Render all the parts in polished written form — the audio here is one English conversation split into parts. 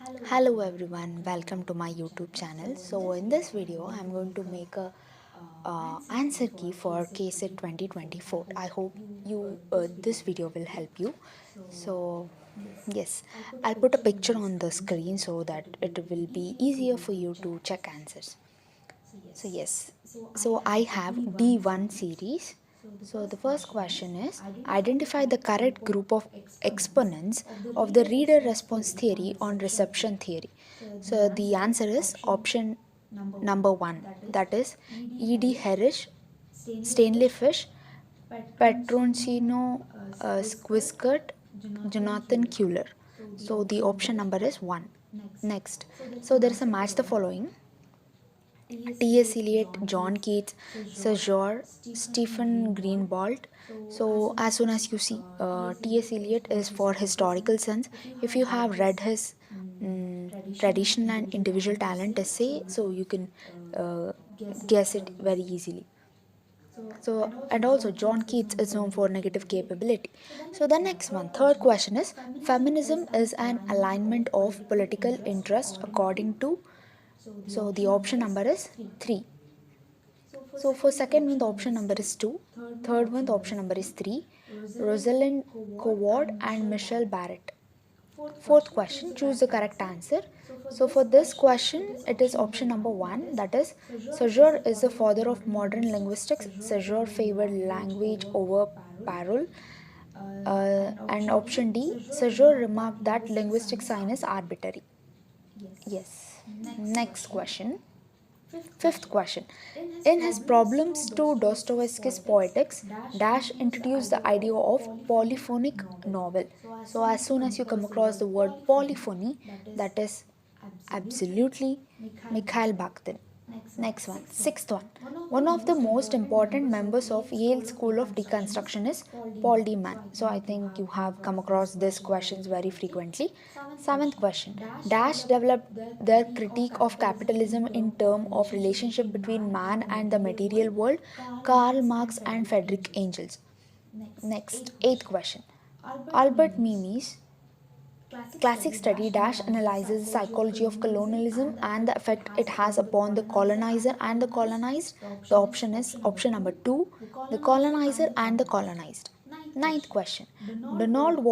Hello everyone, welcome to my YouTube channel. So in this video, I'm going to make a answer key for KSET 2024. I hope you this video will help you. So yes, I'll put a picture on the screen so that it will be easier for you to check answers. So yes, so I have D1 series. So the first question is identify the correct group of exponents of the reader response theory on reception theory. So the answer is option number 1, that is E.D. Harris, Stanley Fish, Petroncino Squiscut, Jonathan Kuehler. So the option number is 1. Next, so there is a match the following: T.S. Eliot, John Keats, Sir George, Stephen Greenwald. So as soon as you see T.S. Eliot is for historical sense. If you have read his traditional and individual talent essay, so you can guess it very easily. So and also John Keats is known for negative capability. So the next one, third question is feminism is an alignment of political interest according to. So the option number is 3. So for second one, the option number is 2. Third one, the option number is 3. Rosalind Coward and Michelle Barrett. Fourth question, choose the correct answer. So for this question, it is option number 1, that is, Saussure is the father of modern linguistics. Saussure favored language over parole. And option D, Saussure remarked that linguistic sign is arbitrary. Yes. Next question. Fifth question. In his Problems to Dostoevsky's Poetics, Dash introduced the idea of polyphonic novel. So as soon as you come across the word polyphony, that is absolutely Mikhail Bakhtin. Next one, sixth one. One of the most important members of Yale School of Deconstruction is Paul D. Mann. So I think you have come across these questions very frequently. Seventh question. Dash developed their critique of capitalism in terms of relationship between man and the material world, Karl Marx and Friedrich Engels. Next, eighth question. Albert Mimi's classic study Dash analyzes the psychology of colonialism and the effect it has upon the colonizer and the colonized. The option is option number 2, the colonizer and the colonized. Ninth question. Donald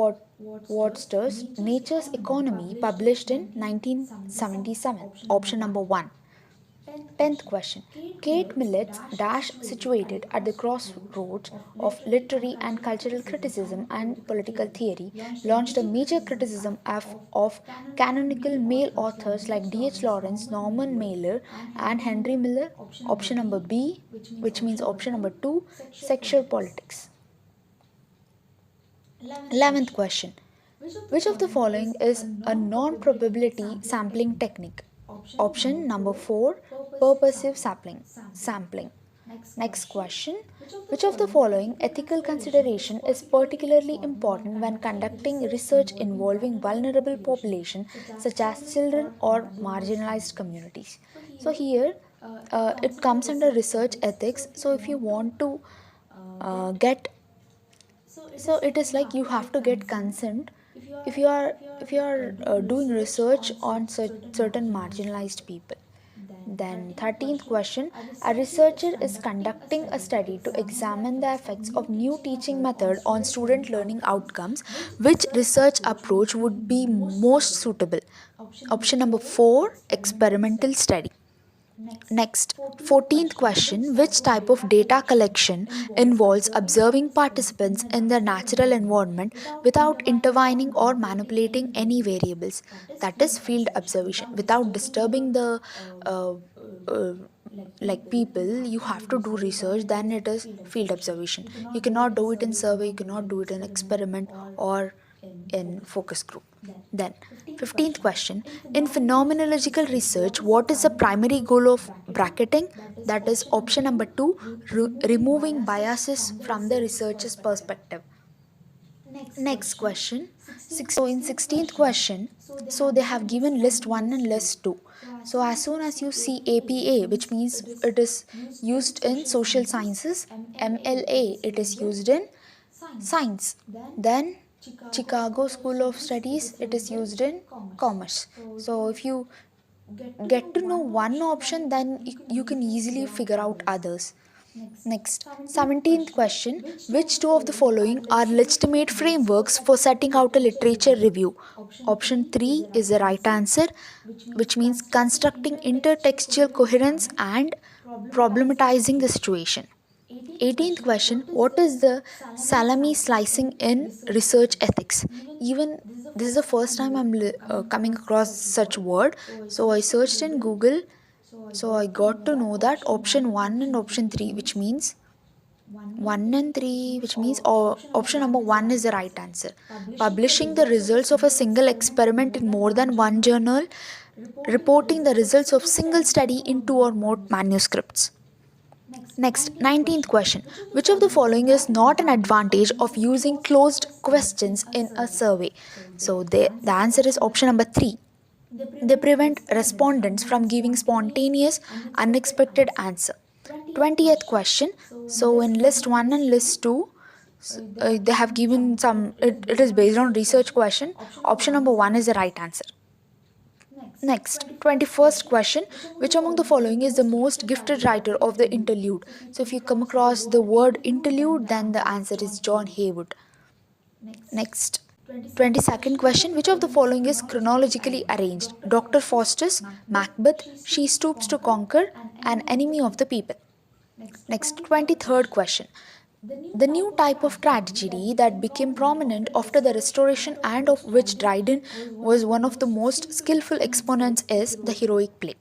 Worcester's Nature's Economy, published in 1977. Option number 1. Tenth question. Kate Millett's Dash, situated at the crossroads of literary and cultural criticism and political theory, launched a major criticism of canonical male authors like D.H. Lawrence, Norman Mailer, and Henry Miller. Option number B, which means option number 2, sexual politics. 11th question. Which of the following is a non probability sampling technique? Option number 4, purposive sampling. Next question. Which of the following ethical consideration is particularly important when conducting research involving vulnerable population such as children or marginalized communities? So here it comes under research ethics. So if you want to get, so it is like you have to get consent if you are doing research on certain marginalized people. Then 13th question, a researcher is conducting a study to examine the effects of new teaching method on student learning outcomes. Which research approach would be most suitable? Option number 4, experimental study. Next, 14th question, which type of data collection involves observing participants in their natural environment without intervening or manipulating any variables? That is field observation. Without disturbing the uh, uh, like people, you have to do research, then it is field observation. You cannot do it in survey, you cannot do it in experiment or in focus group. Then 15th question, in phenomenological research, what is the primary goal of bracketing? That is option number 2, removing biases from the researcher's perspective. Next question. So in 16th question, so they have given list 1 and list 2. So as soon as you see APA, which means it is used in social sciences, MLA, it is used in science. Then Chicago School of Studies, it is used in commerce. So if you get to know one option, then you can easily figure out others. Next, 17th question. Which two of the following are legitimate frameworks for setting out a literature review? Option 3 is the right answer, which means constructing intertextual coherence and problematizing the situation. 18th question. What is the salami slicing in research ethics? Even this is the first time I'm coming across such word. So I searched in Google. So I got to know that option 1 and option 3, which means 1 and 3, which means option number 1 is the right answer. Publishing the results of a single experiment in more than one journal, reporting the results of single study in 2 or more manuscripts. Next, 19th question. Which of the following is not an advantage of using closed questions in a survey? So the answer is option number 3. They prevent respondents from giving spontaneous, unexpected answer. 20th question. So in list 1 and list 2, they have given some, it is based on research question. Option number 1 is the right answer. Next, 21st question. Which among the following is the most gifted writer of the interlude? So if you come across the word interlude, then the answer is John Haywood. Next, 22nd question. Which of the following is chronologically arranged? Dr. Faustus, Macbeth, She Stoops to Conquer, An Enemy of the People. Next, 23rd question. The new type of tragedy that became prominent after the Restoration and of which Dryden was one of the most skillful exponents is the heroic play.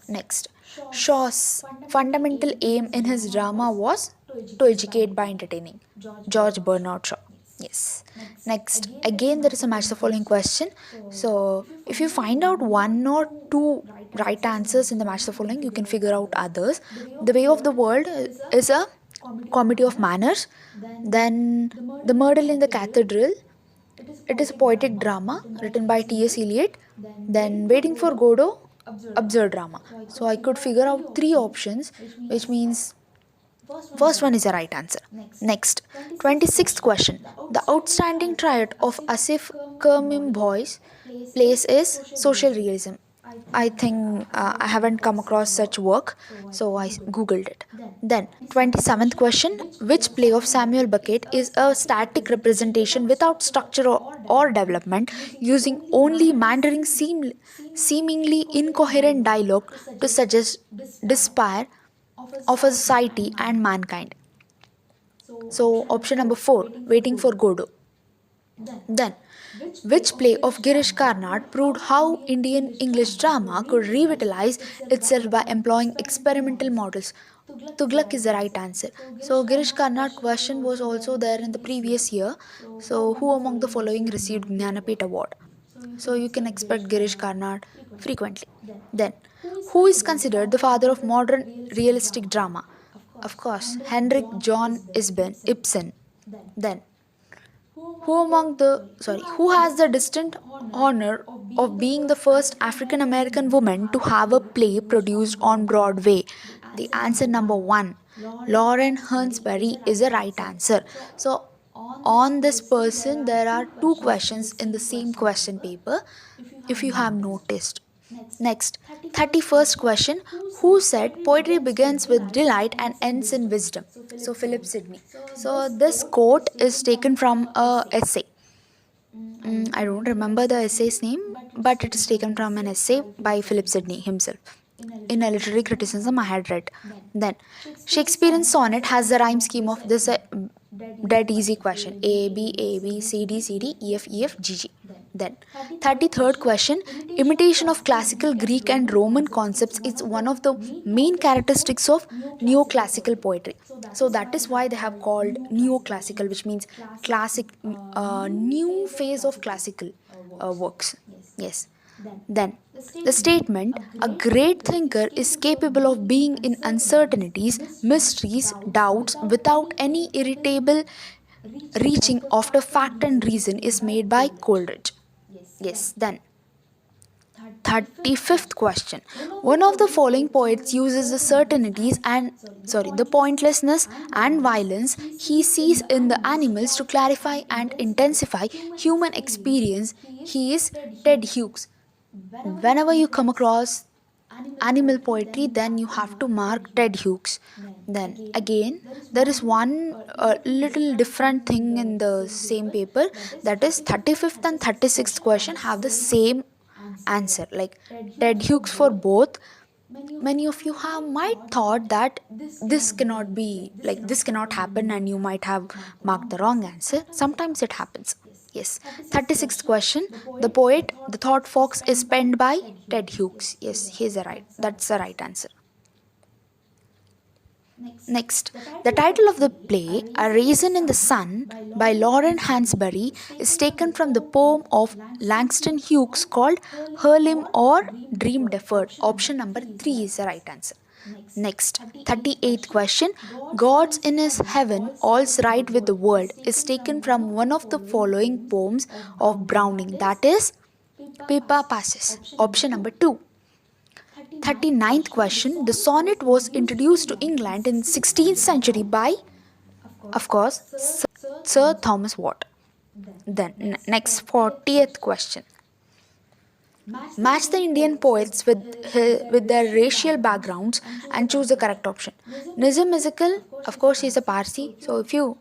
Next, Shaw's fundamental aim in his drama was to educate by entertaining. George Bernard Shaw. Yes. Next, again there is a match the following question. So, if you find out one or two right answers in the match the following, you can figure out others. The Way of the World is a comedy of manners. Then, The Myrtle in the Cathedral, it is a poetic drama written by T.S. Eliot. Then, Waiting for Godot, absurd drama. So, I could figure out three options, which means first one is the right answer. Next, 26th question. The outstanding triad of Asif Kermimboy's place is social realism. I think I haven't come across such work, so I googled it. Then, 27th question. Which play of Samuel Beckett is a static representation without structure or development, using only meandering, seemingly incoherent dialogue to suggest despair of a society and mankind? So, option number 4, Waiting for Godot. Then, which play of Girish Karnad proved how Indian English drama could revitalize itself by employing experimental models? Tughlaq is the right answer. So, Girish Karnad question was also there in the previous year. So, who among the following received Jnanapith Award? So, you can expect Girish Karnad frequently. Then, who is considered the father of modern realistic drama? Of course, Henrik John Ibsen. Then, who has the distinct honor of being the first African American woman to have a play produced on Broadway? The answer number 1, Lauren Hansberry, is the right answer. So on this person there are two questions in the same question paper, if you have noticed. Next, 31st question. Who said poetry begins with delight and ends in wisdom? So, Philip Sidney. So, this quote is taken from a essay. I don't remember the essay's name, but it is taken from an essay by Philip Sidney himself. In a literary criticism I had read. Then, Shakespearean sonnet has the rhyme scheme of this dead easy question: A B C D C D E F G G. Then, 33rd question. Imitation of classical Greek and Roman concepts is one of the main characteristics of neoclassical poetry. So that is why they have called neoclassical, which means classic, new phase of classical works. Yes. Then, the statement, a great thinker is capable of being in uncertainties, mysteries, doubts without any irritable reaching after fact and reason, is made by Coleridge. Yes. Then, 35th question. One of the following poets uses the the pointlessness and violence he sees in the animals to clarify and intensify human experience. He is Ted Hughes. Whenever you come across animal poetry, then you have to mark Ted Hughes. Then again, there is one little different thing in the same paper, that is 35th and 36th question have the same answer, like Ted Hughes for both. Many of you have might thought that this cannot happen, and you might have marked the wrong answer. Sometimes it happens. Yes. 36th question. The poet The Thought Fox is penned by Ted Hughes. Yes, that's the right answer. Next, the title of the play, A Raisin in the Sun by Lauren Hansberry, is taken from the poem of Langston Hughes called Hurlim or Dream Deferred. Option number 3 is the right answer. Next, 38th question. Gods in His Heaven, All's Right with the World is taken from one of the following poems of Browning, that is Pippa Passes. Option number 2. 39th question. The sonnet was introduced to England in 16th century by, of course, Sir Thomas Watt. Then next, 40th question. Match the Indian poets with their racial backgrounds and choose the correct option. Nizam Ezekiel, of course, he is a Parsi. So if you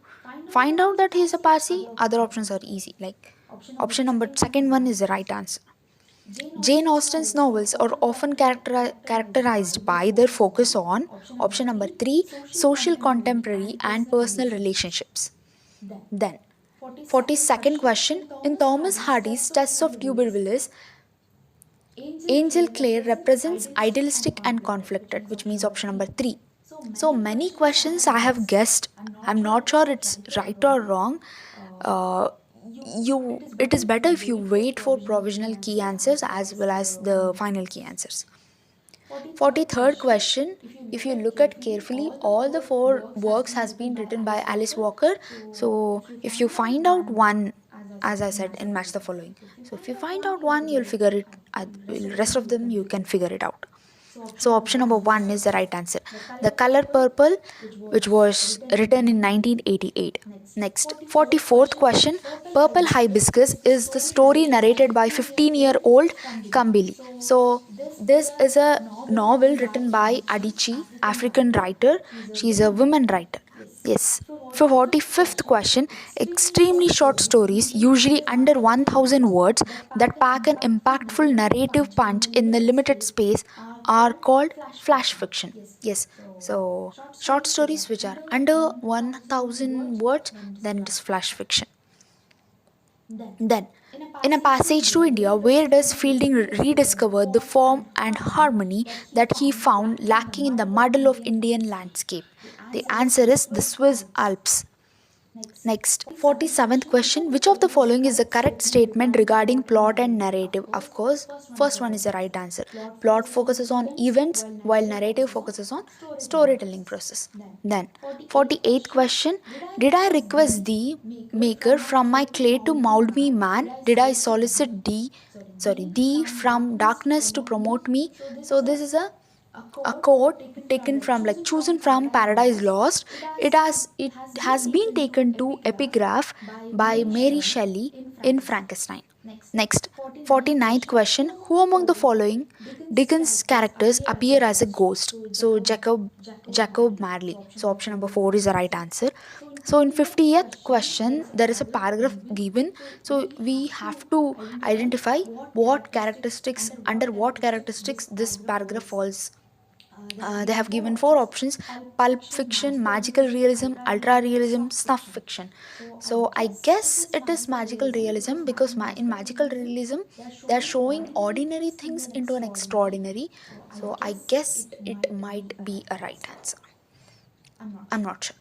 find out that he is a Parsi, other options are easy. Like option number second one is the right answer. Jane Austen's novels are often characterized by their focus on option number 3, social, contemporary, and personal relationships. Then, 42nd question. In Thomas Hardy's Tests of Tuberville, Angel Clare represents idealistic and conflicted, which means option number 3. So many questions I have guessed. I'm not sure it's right or wrong. It is better if you wait for provisional key answers as well as the final key answers. 43rd question. If you look at carefully, all the 4 works has been written by Alice Walker. So if you find out one, as I said, in match the following. So if you find out one, you'll figure it. Rest of them you can figure it out. So option number 1 is the right answer. The Color Purple, which was written in 1988. Next, 44th question. Purple Hibiscus is the story narrated by 15-year-old Kambili. So this is a novel written by Adichie, African writer. She is a woman writer. Yes. For 45th question, extremely short stories, usually under 1000 words, that pack an impactful narrative punch in the limited space are called flash fiction. Yes. So short stories which are under 1000 words, then it is flash fiction. Then, in A Passage to India, where does Fielding rediscover the form and harmony that he found lacking in the muddle of Indian landscape? The answer is the Swiss Alps. Next, 47th question. Which of the following is the correct statement regarding plot and narrative? Of course, first one is the right answer. Plot focuses on events while narrative focuses on storytelling process. Then, 48th question. Did I request thee, maker, from my clay to mold me man? Did I solicit thee from darkness to promote me? So this is a quote taken from, like, chosen from Paradise Lost. It has been taken to epigraph by Mary Shelley in Frankenstein. Next, 49th question. Who among the following Dickens characters appear as a ghost? So Jacob Marley. So option number 4 is the right answer. So in 50th question, there is a paragraph given. So we have to identify under what characteristics this paragraph falls. They have given 4 options: pulp fiction, magical realism, ultra realism, snuff fiction. So I guess it is magical realism, because in magical realism they are showing ordinary things into an extraordinary. So I guess it might be a right answer. I'm not sure.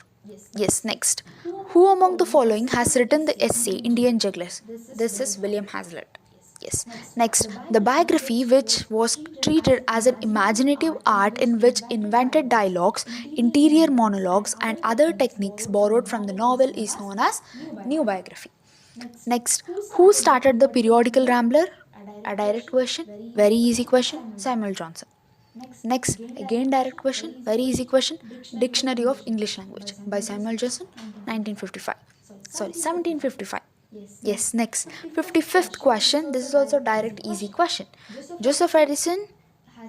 Yes, next. Who among the following has written the essay Indian Jugglers? This is William Hazlitt. Yes. Next, the biography, which was treated as an imaginative art in which invented dialogues, interior monologues, and other techniques borrowed from the novel, is known as new biography. Next, who started the periodical Rambler? A direct question, very easy question, Samuel Johnson. Next, again direct question, very easy question, Dictionary of English Language by Samuel Johnson, 1955. Sorry, 1755. Yes, next. 55th question, this is also direct easy question. Joseph Edison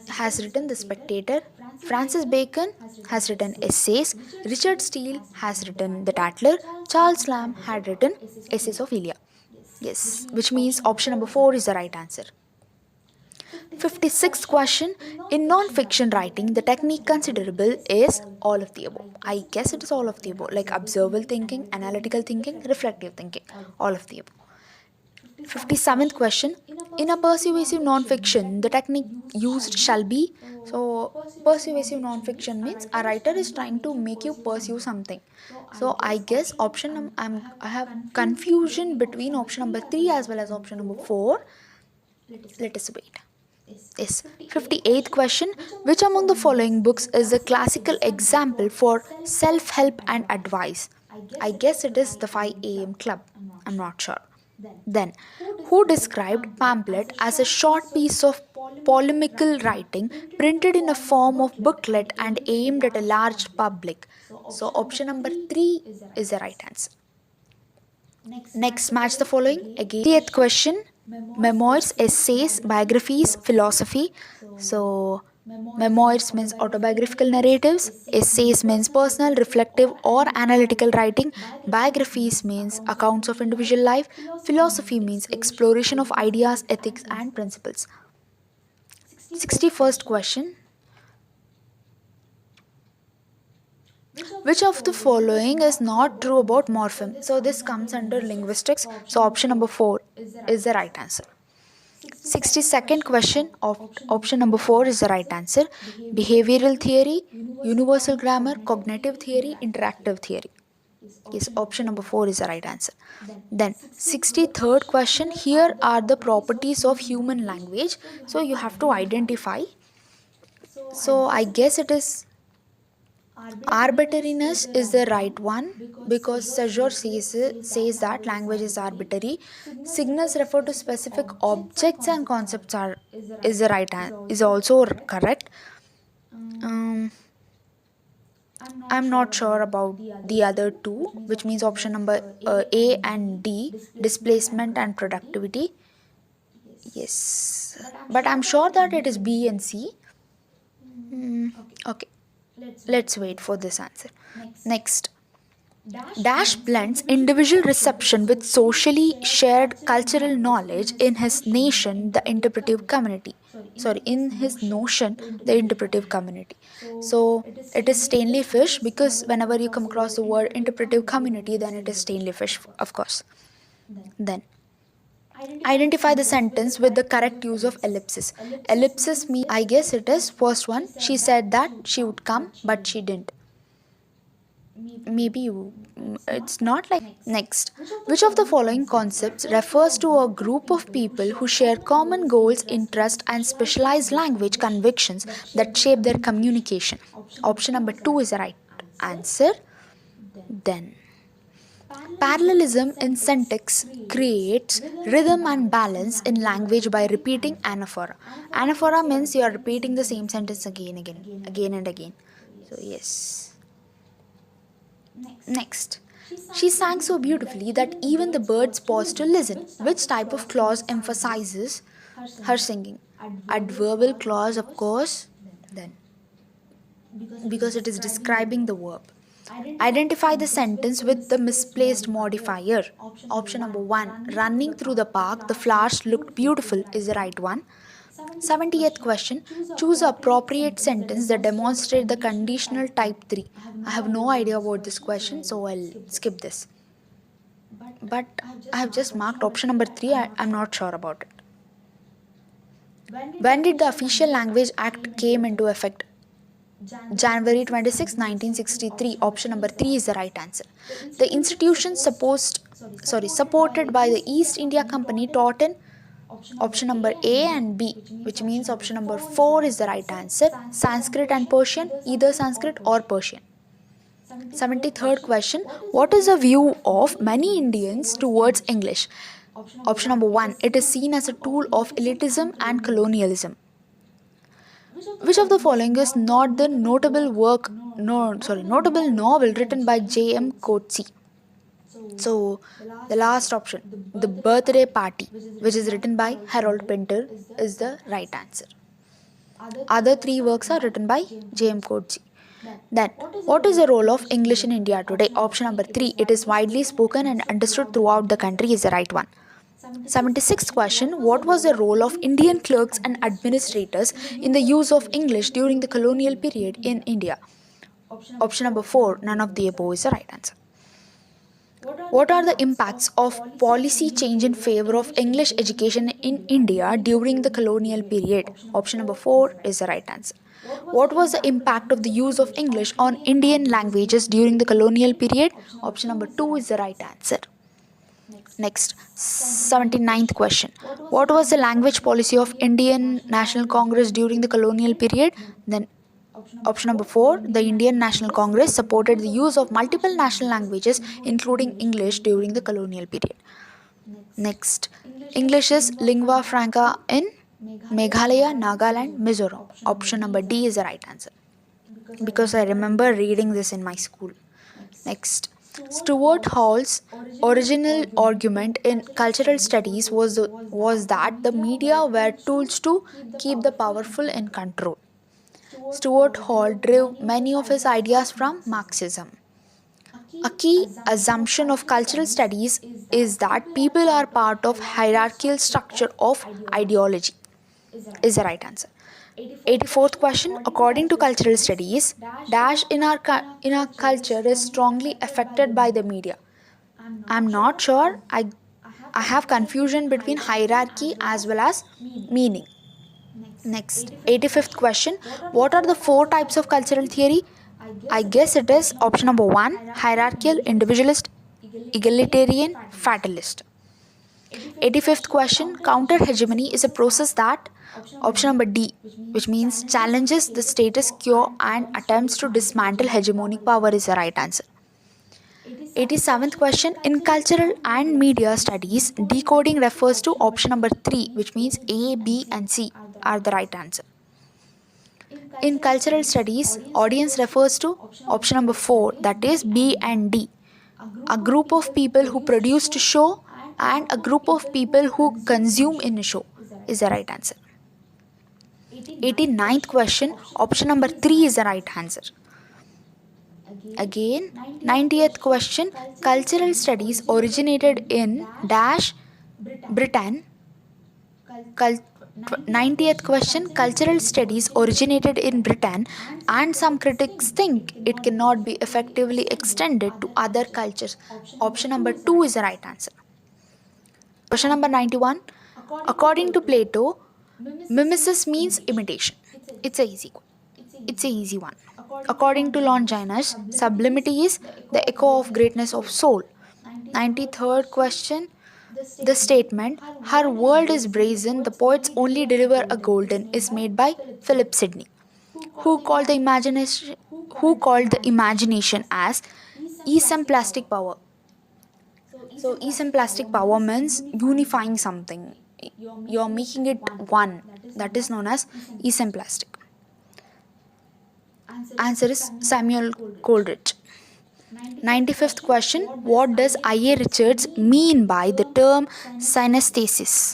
has written The Spectator, Francis Bacon has written Essays, Richard Steele has written The Tatler, Charles Lamb had written Essays of Elia. Yes, which means option number 4 is the right answer. 56th question, in non-fiction writing, the technique considerable is all of the above. I guess it is all of the above, like observable thinking, analytical thinking, reflective thinking, all of the above. 57th question, in a persuasive non-fiction, the technique used shall be. So persuasive non-fiction means a writer is trying to make you pursue something. So I guess I have confusion between option number 3 as well as option number 4. Let us wait. Yes. 58th question, which among the following books is a classical example for self-help and advice? I guess it is the 5 a.m. Club. I'm not sure. Then, who described pamphlet as a short piece of polemical writing printed in a form of booklet and aimed at a large public? So option number 3 is the right answer. Next, match the following. Again, 80th question, memoirs, essays, biographies, philosophy. So memoirs means autobiographical narratives, essays means personal, reflective, or analytical writing, biographies means accounts of individual life, philosophy means exploration of ideas, ethics, and principles. 61st question, which of the following is not true about morpheme? So this comes under linguistics. So option number 4 is the right answer. 62nd question, option number 4 is the right answer. Behavioral theory, universal grammar, cognitive theory, interactive theory. Yes, option number 4 is the right answer. Then 63rd question, here are the properties of human language. So you have to identify. So I guess it is arbitrariness is the right one because Sajor says that language is arbitrary. Signals refer to specific objects and concepts is the right is also correct. I'm not sure about the other two, which means option number A and D, displacement and productivity. Yes, but I'm sure that it is B and C. Okay. Let's wait for this answer. Next. Dash blends individual reception with socially shared cultural knowledge in his nation, the interpretive community. Sorry, in his notion, the interpretive community. So it is Stanley Fish because whenever you come across the word interpretive community, then it is Stanley Fish, of course. Then identify the sentence with the correct use of ellipsis. Ellipsis means, I guess it is first one. She said that she would come, but she didn't. Maybe it's not like. Next, which of the following concepts refers to a group of people who share common goals, interests, and specialized language convictions that shape their communication? Option number 2 is the right answer. Then parallelism in syntax creates rhythm and balance in language by repeating anaphora. Anaphora means you are repeating the same sentence again and again. So yes. Next. She sang so beautifully that even the birds paused to listen. Which type of clause emphasizes her singing? Adverbial clause, of course. Then because it is describing the verb. Identify the sentence with the misplaced modifier. Option number 1, running through the park, the flowers looked beautiful, is the right one. 70th question, choose an appropriate sentence that demonstrates the conditional type 3. I have no idea about this question, so I'll skip this. But I have just marked option number 3, I'm not sure about it. When did the Official Language Act came into effect? January 26, 1963. Option number 3 is the right answer. The institution supported by the East India Company taught in option number A and B, which means option number 4 is the right answer. Sanskrit and Persian, either Sanskrit or Persian. 73rd question, what is the view of many Indians towards English? Option number 1, it is seen as a tool of elitism and colonialism. Which of the following is not the notable novel written by J.M. Coetzee? So, the last option, The Birthday Party, which is written by Harold Pinter, is the right answer. Other three works are written by J.M. Coetzee. Then, what is the role of English in India today? Option number 3, it is widely spoken and understood throughout the country, is the right one. 76th question, what was the role of Indian clerks and administrators in the use of English during the colonial period in India? Option number 4, none of the above is the right answer. What are the impacts of policy change in favor of English education in India during the colonial period? Option number 4 is the right answer. What was the impact of the use of English on Indian languages during the colonial period? Option number 2 is the right answer. Next, 79th question. What was the language policy of Indian National Congress during the colonial period? Then option number 4, the Indian National Congress supported the use of multiple national languages including English during the colonial period. Next, English is lingua franca in Meghalaya, Nagaland, Mizoram. Option number D is the right answer, because I remember reading this in my school. Next, Stuart Hall's original argument in cultural studies was that the media were tools to keep the powerful in control. Stuart Hall drew many of his ideas from Marxism. A key assumption of cultural studies is that people are part of hierarchical structure of ideology, is the right answer. 84th question, according to cultural studies, dash in our culture is strongly affected by the media. I'm not sure. I have confusion between hierarchy as well as meaning. Next, 85th question, what are the 4 types of cultural theory? I guess it is option number 1, hierarchical, individualist, egalitarian, fatalist. 85th question, counter hegemony is a process that, option number D, which means challenges the status quo and attempts to dismantle hegemonic power, is the right answer. 87th question, in cultural and media studies, decoding refers to option number 3, which means A, B and C are the right answer. In cultural studies, audience refers to option number 4, that is B and D. A group of people who produce to show and a group of people who consume in a show is the right answer. 89th question, option number 3 is the right answer. Again, 90th question, cultural studies originated in dash Britain. 90th question, cultural studies originated in Britain and some critics think it cannot be effectively extended to other cultures. Option number 2 is the right answer. Question number 91, according to Plato, mimesis means imitation. It's an easy one. According to Longinus, sublimity is the echo of greatness of soul. 93rd question, the statement, her world is brazen, the poets only deliver a golden, is made by Philip Sidney, who called the imagination as esemplastic power. So esemplastic power means unifying something. You're making it one. That is known as esemplastic. Answer is Samuel Coleridge. 95th question, what does I.A. Richards mean by the term synesthesis?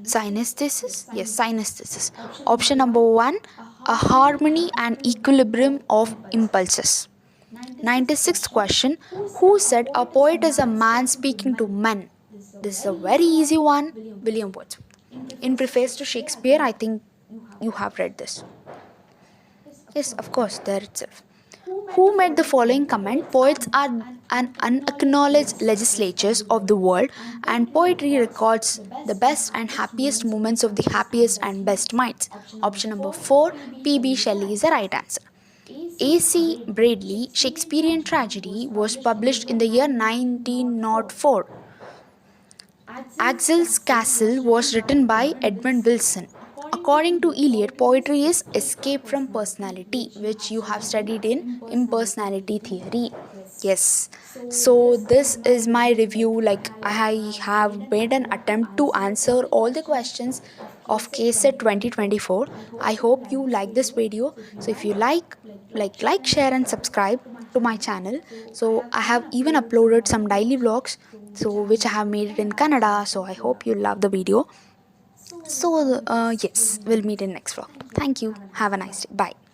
Synesthesis? Yes, synesthesis. Option number 1, a harmony and equilibrium of impulses. 96th question, who said a poet is a man speaking to men? This is a very easy one, William Wordsworth. In Preface to Shakespeare, I think you have read this. Yes, of course, there itself. Who made the following comment? Poets are an unacknowledged legislatures of the world, and poetry records the best and happiest moments of the happiest and best minds. Option number 4, P.B. Shelley is the right answer. A.C. Bradley, Shakespearean Tragedy, was published in the year 1904. Axel's Castle was written by Edmund Wilson. According to Eliot, poetry is escape from personality, which you have studied in impersonality theory. Yes. So this is my review. Like, I have made an attempt to answer all the questions of KSET 2024. I hope you like this video. So if you like, share and subscribe to my channel. So I have even uploaded some daily vlogs, so which I have made it in Kannada. So I hope you love the video. So yes, we'll meet in next vlog. Thank you. Have a nice day. Bye.